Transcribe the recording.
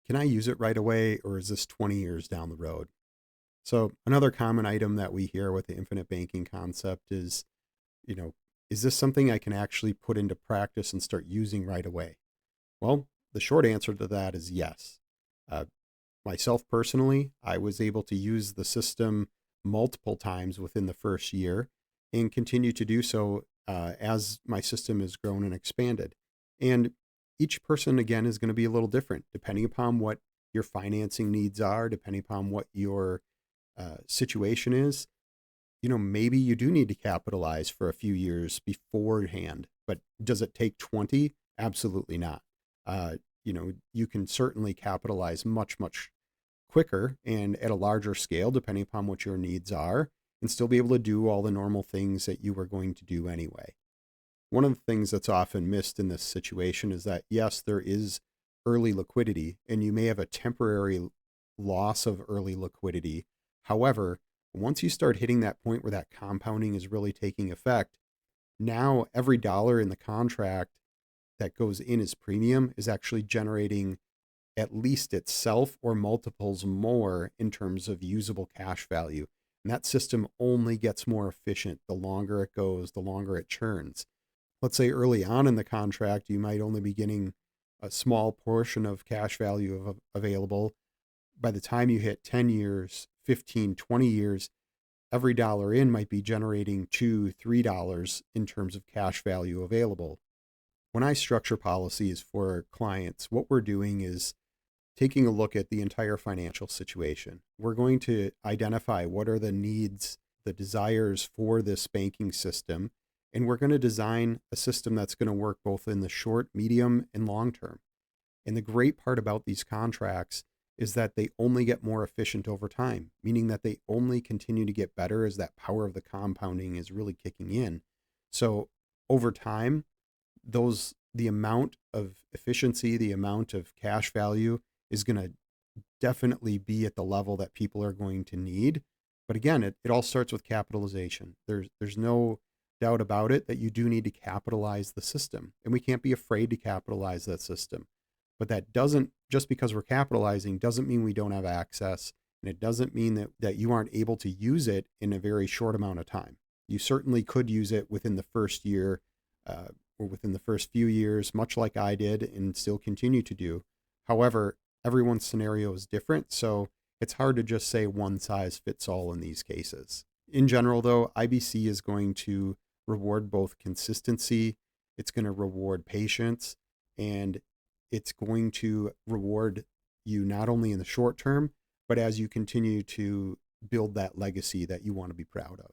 Can I use it right away, or is this 20 years down the road? So another common item that we hear with the infinite banking concept is, you know, is this something I can actually put into practice and start using right away? Well, the short answer to that is yes. Uh, Myself personally, I was able to use the system multiple times within the first year and continue to do so as my system has grown and expanded. And each person, again, is going to be a little different depending upon what your financing needs are, depending upon what your situation is. Maybe you do need to capitalize for a few years beforehand, but does it take 20? Absolutely not. You can certainly capitalize much, much quicker and at a larger scale, depending upon what your needs are, and still be able to do all the normal things that you were going to do anyway. One of the things that's often missed in this situation is that, yes, there is early liquidity, and you may have a temporary loss of early liquidity. However, once you start hitting that point where that compounding is really taking effect, now every dollar in the contract that goes in as premium is actually generating at least itself or multiples more in terms of usable cash value. And that system only gets more efficient the longer it goes, the longer it churns. Let's say early on in the contract, you might only be getting a small portion of cash value available. By the time you hit 10 years, 15, 20 years, every dollar in might be generating $2, $3 in terms of cash value available. When I structure policies for clients, what we're doing is taking a look at the entire financial situation. We're going to identify what are the needs, the desires for this banking system, and we're going to design a system that's going to work both in the short, medium, and long term. And the great part about these contracts is that they only get more efficient over time, meaning that they only continue to get better as that power of the compounding is really kicking in. So over time, the amount of efficiency, the amount of cash value is going to definitely be at the level that people are going to need. But again, it all starts with capitalization. There's no doubt about it that you do need to capitalize the system, and we can't be afraid to capitalize that system. But that doesn't, just because we're capitalizing, doesn't mean we don't have access, and it doesn't mean that you aren't able to use it in a very short amount of time. You certainly could use it within the first year or within the first few years, much like I did and still continue to do. However, everyone's scenario is different, so it's hard to just say one size fits all in these cases. In general, though, IBC is going to reward both consistency, it's going to reward patience, and it's going to reward you not only in the short term, but as you continue to build that legacy that you want to be proud of.